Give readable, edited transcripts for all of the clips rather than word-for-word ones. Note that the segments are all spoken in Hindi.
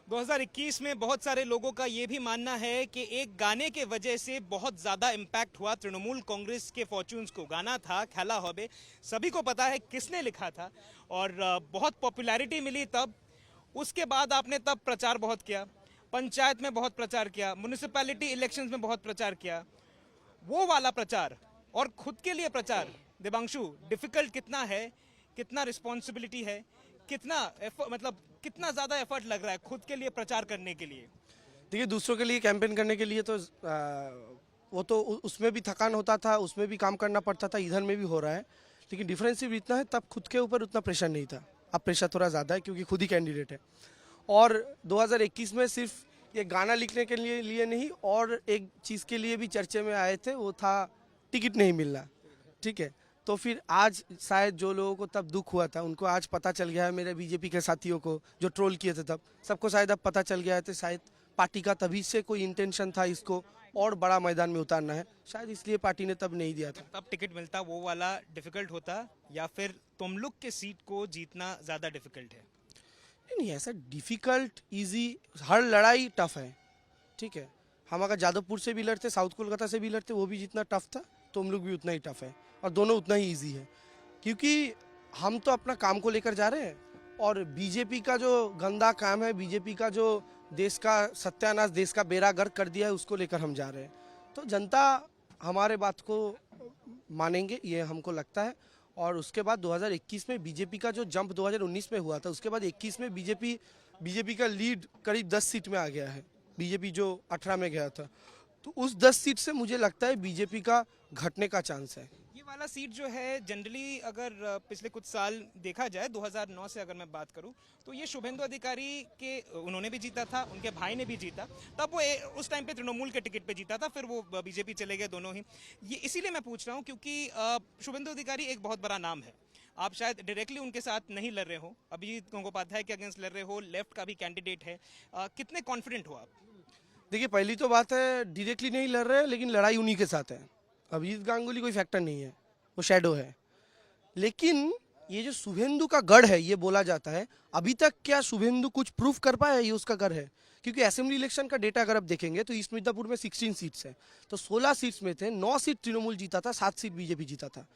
2021 में बहुत सारे लोगों का ये भी मानना है कि एक गाने के वजह से बहुत ज़्यादा इम्पैक्ट हुआ तृणमूल कांग्रेस के फॉर्च्यून्स को। गाना था खेला होबे, सभी को पता है किसने लिखा था और बहुत पॉपुलैरिटी मिली तब। उसके बाद आपने तब प्रचार बहुत किया, पंचायत में बहुत प्रचार किया, म्यूनिसिपैलिटी इलेक्शंस में बहुत प्रचार किया। वो वाला प्रचार और खुद के लिए प्रचार, दिव्यांशु, डिफिकल्ट कितना है, कितना रिस्पॉन्सिबिलिटी है, कितना मतलब कितना ज़्यादा एफर्ट लग रहा है खुद के लिए प्रचार करने के लिए? देखिए, दूसरों के लिए कैंपेन करने के लिए तो वो तो उसमें भी थकान होता था, उसमें भी काम करना पड़ता था, इधर में भी हो रहा है। लेकिन डिफरेंस सिर्फ इतना है, तब खुद के ऊपर उतना प्रेशर नहीं था। अब प्रेशर थोड़ा ज़्यादा है क्योंकि खुद ही कैंडिडेट है। और 2021 में सिर्फ ये गाना लिखने के लिए नहीं, और एक चीज़ के लिए भी चर्चे में आए थे, वो था टिकट नहीं मिलना। ठीक है, तो फिर आज शायद जो लोगों को तब दुख हुआ था उनको आज पता चल गया है, मेरे बीजेपी के साथियों को जो ट्रोल किए थे तब, सबको शायद अब पता चल गया है। तो शायद पार्टी का तभी से कोई इंटेंशन था इसको और बड़ा मैदान में उतारना है, शायद इसलिए पार्टी ने तब नहीं दिया था। तब टिकट मिलता वो वाला डिफिकल्ट होता, या फिर तुम लोग के सीट को जीतना ज़्यादा डिफिकल्ट है? नहीं, ऐसा डिफिकल्ट इजी, हर लड़ाई टफ है। ठीक है, हम अगर जादवपुर से भी लड़ते, साउथ कोलकाता से भी लड़ते, वो भी जितना टफ था, तो हम लोग भी उतना ही टफ है, और दोनों उतना ही इजी है। क्योंकि हम तो अपना काम को लेकर जा रहे हैं, और बीजेपी का जो गंदा काम है, बीजेपी का जो देश का सत्यानाश, देश का बेड़ा गर्क कर दिया है, उसको लेकर हम जा रहे हैं। तो जनता हमारे बात को मानेंगे, ये हमको लगता है। और उसके बाद 2021 में बीजेपी का जो जंप 2019 में हुआ था, उसके बाद 21 में बीजेपी का लीड करीब 10 सीट में आ गया है। बीजेपी जो 18 में गया था, तो उस 10 सीट से मुझे लगता है बीजेपी का घटने का चांस है। ये वाला सीट जो है जनरली अगर पिछले कुछ साल देखा जाए, 2009 से अगर मैं बात करूं, तो ये शुभेंदु अधिकारी के, उन्होंने भी जीता था, उनके भाई ने भी जीता। तब वो उस टाइम पे तृणमूल के टिकट पे जीता था, फिर वो बीजेपी चले गए दोनों ही। ये इसीलिए मैं पूछ रहा हूँ क्योंकि शुभेंदु अधिकारी एक बहुत बड़ा नाम है। आप शायद डायरेक्टली उनके साथ नहीं लड़ रहे हो, अभिजीत गंगोपाध्याय के अगेंस्ट लड़ रहे हो, लेफ्ट का भी कैंडिडेट है। कितने कॉन्फिडेंट हो आप? देखिए, पहली तो बात है, डायरेक्टली नहीं लड़ रहे, लेकिन लड़ाई उन्हीं के साथ है। अभिजीत गांगुली कोई फैक्टर नहीं है, वो शैडो है। लेकिन ये जो शुभेंदु का गढ़ है, ये बोला जाता है, अभी तक क्या शुभेंदु कुछ प्रूफ कर पाया, ये उसका गढ़ है। क्योंकि असेंबली इलेक्शन का डेटा अगर आप देखेंगे तो ईस्ट मिदनापुर में 16 सीट्स है, तो 16 सीट्स में थे 9 सीट तृणमूल जीता था, 7 सीट बीजेपी जीता था।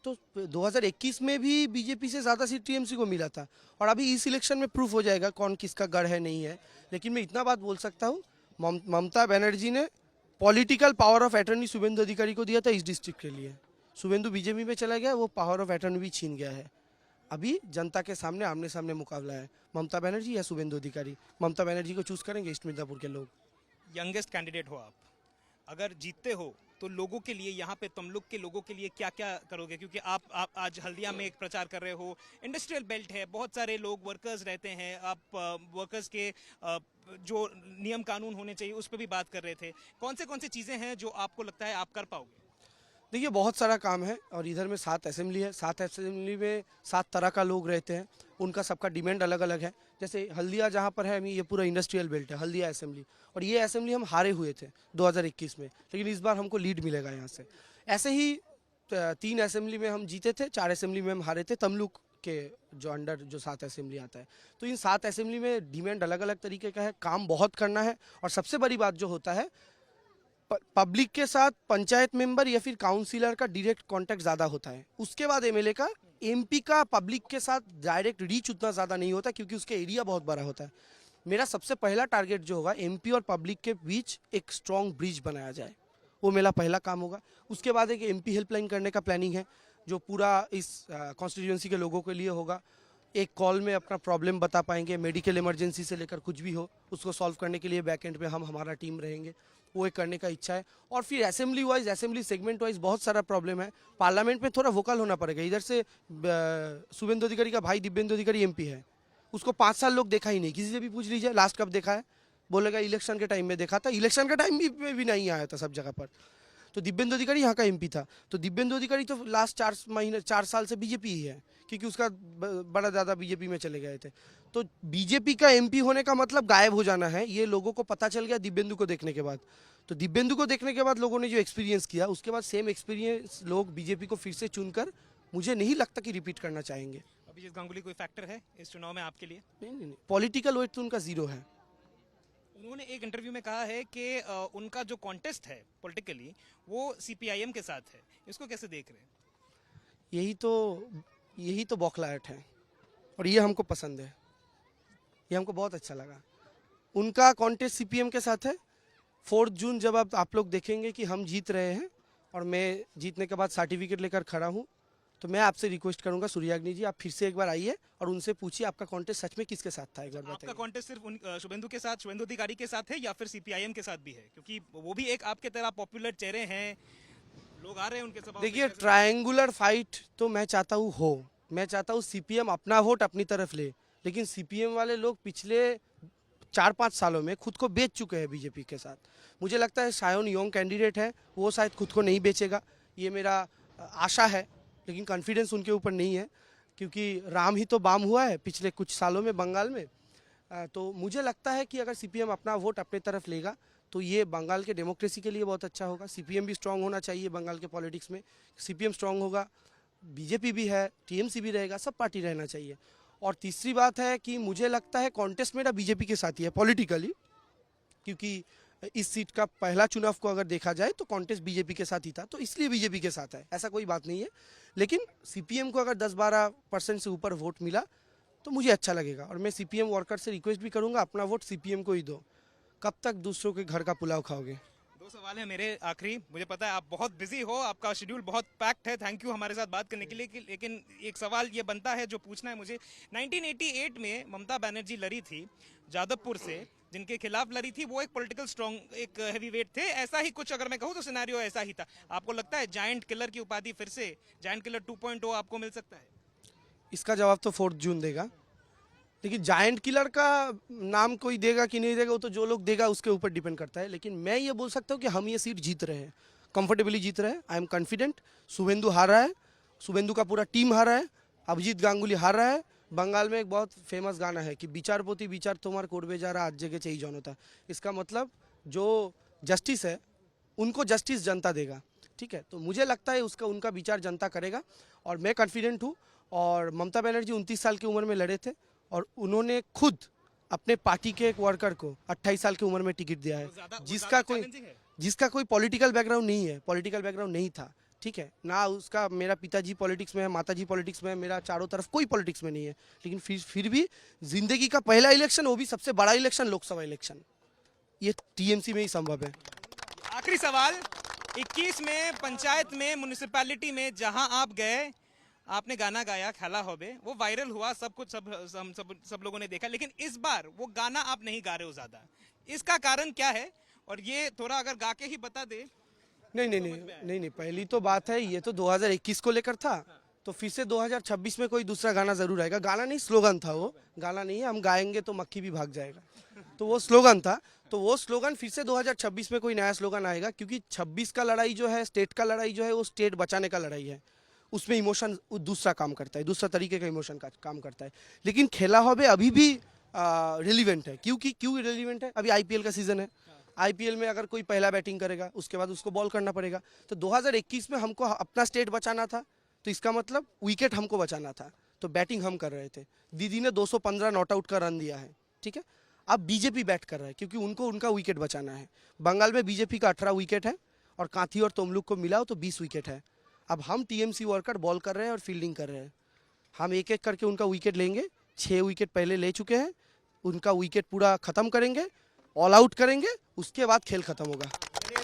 तो 2021 में भी बीजेपी से ज़्यादा सीट टीएमसी को मिला था, और अभी इस इलेक्शन में प्रूफ हो जाएगा कौन किसका गढ़ है, नहीं है। लेकिन मैं इतना बात बोल सकता हूँ, ममता बनर्जी ने political power of attorney Suvendu Adhikari को दिया था इस डिस्ट्रिक्ट के लिए। शुभेंदु बीजेपी में चला गया, वो पावर ऑफ अटर्नी भी छीन गया है। अभी जनता के सामने आमने सामने मुकाबला है, ममता बनर्जी या शुभेंदु अधिकारी। ममता बनर्जी को चूज करेंगे ईस्ट मिदनापुर के लोग। यंगेस्ट कैंडिडेट हो आप, अगर जीतते हो तो लोगों के लिए, यहाँ पे तुम लोग के लोगों के लिए क्या क्या करोगे? क्योंकि आप आज हल्दिया में एक प्रचार कर रहे हो, इंडस्ट्रियल बेल्ट है, बहुत सारे लोग वर्कर्स रहते हैं, आप वर्कर्स के जो नियम कानून होने चाहिए उस पर भी बात कर रहे थे। कौन से चीज़ें हैं जो आपको लगता है आप कर पाओगे? देखिए, बहुत सारा काम है, और इधर में 7 असेंबली है, 7 असेंबली में 7 तरह का लोग रहते हैं, उनका सबका डिमांड अलग अलग है। जैसे हल्दिया जहाँ पर है, ये पूरा इंडस्ट्रियल बेल्ट है, हल्दिया असेंबली, और ये असेंबली हम हारे हुए थे 2021 में, लेकिन इस बार हमको लीड मिलेगा यहाँ से। ऐसे ही 3 असेंबली में हम जीते थे, 4 असेंबली में हम हारे थे तमलुक के जो अंडर जो 7 असेंबली आता है। तो इन 7 असेंबली में डिमांड अलग अलग तरीके का है, काम बहुत करना है। और सबसे बड़ी बात जो होता है, पब्लिक के साथ पंचायत मेंबर या फिर काउंसिलर का डायरेक्ट कांटेक्ट ज़्यादा होता है। उसके बाद एमएलए का, एमपी का पब्लिक के साथ डायरेक्ट रीच उतना ज़्यादा नहीं होता, क्योंकि उसके एरिया बहुत बड़ा होता है। मेरा सबसे पहला टारगेट जो होगा, एमपी और पब्लिक के बीच एक स्ट्रॉन्ग ब्रिज बनाया जाए, वो मेरा पहला काम होगा। उसके बाद एक एमपी हेल्पलाइन करने का प्लानिंग है, जो पूरा इस कॉन्स्टिट्यूंसी के लोगों के लिए होगा। एक कॉल में अपना प्रॉब्लम बता पाएंगे, मेडिकल इमरजेंसी से लेकर कुछ भी हो, उसको सॉल्व करने के लिए बैकएंड में हमारा टीम रहेंगे, वो एक करने का इच्छा है। और फिर assembly wise, assembly segment wise बहुत सारा प्रॉब्लम है, पार्लियामेंट में थोड़ा वोकल होना पड़ेगा। इधर से शुभेंदु अधिकारी का भाई दिव्येंदु अधिकारी एमपी है, उसको 5 साल लोग देखा ही नहीं, किसी से भी पूछ लीजिए लास्ट कब देखा है, बोलेगा इलेक्शन के टाइम में देखा था। इलेक्शन के टाइम भी नहीं आया था सब जगह पर। तो दिव्येंदु अधिकारी यहाँ का एमपी था, तो दिव्येंदु अधिकारी तो लास्ट 4 साल से बीजेपी ही है, क्योंकि उसका बड़ा दादा बीजेपी में चले गए थे। तो बीजेपी का एमपी होने का मतलब गायब हो जाना है, ये लोगों को पता चल गया दिव्येंदु को देखने के बाद। तो दिव्येंदु को देखने के बाद लोगों ने जो एक्सपीरियंस किया, उसके बाद सेम एक्सपीरियंस लोग बीजेपी को फिर से चुनकर, मुझे नहीं लगता कि रिपीट करना चाहेंगे। अभिजीत गांगुली कोई फैक्टर है इस चुनाव में आपके लिए? नहीं, पॉलिटिकल वेट तो उनका 0 है। उन्होंने एक इंटरव्यू में कहा है कि उनका जो कॉन्टेस्ट है पॉलिटिकली वो सीपीआईएम के साथ है, इसको कैसे देख रहे हैं? यही तो बौखलाहट है और ये हमको पसंद है, ये हमको बहुत अच्छा लगा। उनका कॉन्टेस्ट सीपीएम के साथ है। 4 जून जब आप लोग देखेंगे कि हम जीत रहे हैं और मैं जीतने के बाद सर्टिफिकेट लेकर खड़ा हूँ, तो मैं आपसे रिक्वेस्ट करूंगा सूर्याग्नि जी, आप फिर से एक बार आइए और उनसे पूछिए आपका कॉन्टेस्ट सच में किसके साथ था, एक बार आपका बताइए। कॉन्टेस्ट सिर्फ शुभेंदु के साथ, शुभेंदु अधिकारी के साथ है या फिर सीपीआईएम के साथ भी है? क्योंकि वो भी एक आपके तरह पॉपुलर चेहरे हैं, लोग आ रहे हैं उनके सभा में। देखिए, ट्रायंगुलर फाइट तो मैं चाहता हूँ हो, मैं चाहता हूँ सीपीएम अपना वोट अपनी तरफ ले, लेकिन सीपीएम वाले लोग पिछले 4-5 सालों में खुद को बेच चुके हैं बीजेपी के साथ। मुझे लगता है शायद यंग कैंडिडेट है, वो शायद खुद को नहीं बेचेगा, ये मेरा आशा है, लेकिन कॉन्फिडेंस उनके ऊपर नहीं है, क्योंकि राम ही तो बाम हुआ है पिछले कुछ सालों में बंगाल में। तो मुझे लगता है कि अगर सीपीएम अपना वोट अपने तरफ लेगा तो ये बंगाल के डेमोक्रेसी के लिए बहुत अच्छा होगा। सीपीएम भी स्ट्रांग होना चाहिए बंगाल के पॉलिटिक्स में, सीपीएम स्ट्रांग होगा, बीजेपी भी है, टीएमसी भी रहेगा, सब पार्टी रहना चाहिए। और तीसरी बात है कि मुझे लगता है कॉन्टेस्ट मेरा बीजेपी के साथ ही है पॉलिटिकली, क्योंकि इस सीट का पहला चुनाव को अगर देखा जाए तो कॉन्टेस्ट बीजेपी के साथ ही था, तो इसलिए बीजेपी के साथ है, ऐसा कोई बात नहीं है। लेकिन सीपीएम को अगर 10-12% से ऊपर वोट मिला तो मुझे अच्छा लगेगा, और मैं सीपीएम वर्कर से रिक्वेस्ट भी करूंगा अपना वोट सीपीएम को ही दो। कब तक दूसरों के घर का पुलाव खाओगे? 2 सवाल है मेरे आखिरी। मुझे पता है आप बहुत बिजी हो, आपका शेड्यूल बहुत पैक्ड है, थैंक यू हमारे साथ बात करने के लिए, लेकिन एक सवाल ये बनता है जो पूछना है मुझे। 1988 में ममता बनर्जी लड़ी थी जादवपुर से, जिनके खिलाफ लड़ी थी, वो एक पॉलिटिकल स्ट्रॉन्ग, एक हैवी वेट थे, ऐसा ही कुछ अगर मैं कहूँ तो सिनेरियो ऐसा ही था। आपको लगता है जायंट किलर की उपाधि फिर से, जायंट किलर 2.0 आपको मिल सकता है? इसका जवाब तो 4 जून देगा, लेकिन जायंट किलर का नाम कोई देगा कि नहीं देगा वो तो जो लोग देगा उसके ऊपर डिपेंड करता है। लेकिन मैं ये बोल सकता हूँ कि हम ये सीट जीत रहे हैं, कंफर्टेबली जीत रहे हैं। I am confident. शुभेंदु हार रहा है, शुभेंदु का पूरा टीम हार रहा है, अभिजीत गांगुली हार रहा है। बंगाल में एक बहुत फेमस गाना है कि विचार पोती विचार तुम्हार कोरबे जा रहा आज जगह चाहिए जौन होता। इसका मतलब जो जस्टिस है उनको जस्टिस जनता देगा, ठीक है। तो मुझे लगता है उनका विचार जनता करेगा और मैं कॉन्फिडेंट हूँ। और ममता बनर्जी 29 साल की उम्र में लड़े थे और उन्होंने खुद अपने पार्टी के एक वर्कर को 28 साल की उम्र में टिकट दिया है, जिसका कोई पॉलिटिकल बैकग्राउंड नहीं है, पॉलिटिकल बैकग्राउंड नहीं था, ठीक है ना। उसका, मेरा पिताजी पॉलिटिक्स में है, माताजी पॉलिटिक्स में है, मेरा चारों तरफ कोई पॉलिटिक्स में नहीं है, लेकिन फिर भी जिंदगी का पहला इलेक्शन, वो भी सबसे बड़ा इलेक्शन, लोकसभा इलेक्शन, ये टीएमसी में ही संभव है। आखिरी सवाल, 21 में पंचायत में, म्युनिसिपैलिटी में जहां आप गए, आपने गाना गाया खेला होबे, वो वायरल हुआ, सब कुछ सब लोगों ने देखा, लेकिन इस बार वो गाना आप नहीं गा रहे हो ज्यादा, इसका कारण क्या है? और ये थोड़ा अगर गा के ही बता दे। नहीं, पहली तो बात है, ये तो 2021 को लेकर था, तो फिर से 2026 में कोई दूसरा गाना जरूर आएगा। गाना नहीं, स्लोगन था, वो गाना नहीं है। हम गाएंगे तो मक्खी भी भाग जाएगा, तो वो स्लोगन था। तो वो स्लोगन फिर से 2026 में कोई नया स्लोगन आएगा, क्योंकि 26 का लड़ाई जो है, स्टेट का लड़ाई जो है, वो स्टेट बचाने का लड़ाई है। उसमें इमोशन दूसरा काम करता है, दूसरा तरीके का इमोशन का काम करता है। लेकिन खेला होबे अभी भी रिलीवेंट है। क्यों रिलीवेंट है? अभी आईपीएल का सीजन है, आईपीएल में अगर कोई पहला बैटिंग करेगा उसके बाद उसको बॉल करना पड़ेगा। तो 2021 में हमको अपना स्टेट बचाना था, तो इसका मतलब विकेट हमको बचाना था, तो बैटिंग हम कर रहे थे। दीदी ने 215 नॉट आउट का रन दिया है, ठीक है। अब बीजेपी बैट कर रहा है क्योंकि उनको उनका विकेट बचाना है। बंगाल में बीजेपी का 18 विकेट है और कांथी और तोमलुक को मिलाओ तो 20 विकेट है। अब हम टीएमसी वर्कर बॉल कर रहे हैं और फील्डिंग कर रहे हैं। हम एक एक करके उनका विकेट लेंगे। 6 विकेट पहले ले चुके हैं, उनका विकेट पूरा खत्म करेंगे, ऑल आउट करेंगे, उसके बाद खेल खत्म होगा।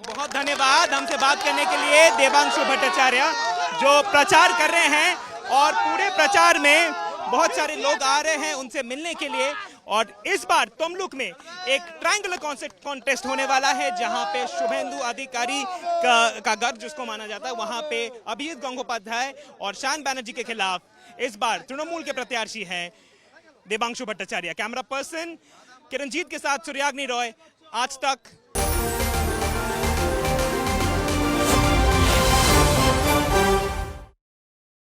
बहुत धन्यवाद हमसे बात करने के लिए देवांशु भट्टाचार्य, जो प्रचार कर रहे हैं और पूरे प्रचार में बहुत सारे लोग आ रहे हैं उनसे मिलने के लिए। और इस बार तमलुक में एक ट्रायंगुलर कॉन्टेस्ट होने वाला है, जहां पे शुभेंदु अधिकारी का गर्व जिसको माना जाता है, वहां पे अभिजीत गंगोपाध्याय और शान बैनर्जी के खिलाफ इस बार तृणमूल के प्रत्याशी हैं देवांशु भट्टाचार्य। कैमरा पर्सन किरणजीत के साथ सूर्याग्नि रॉय, आज तक।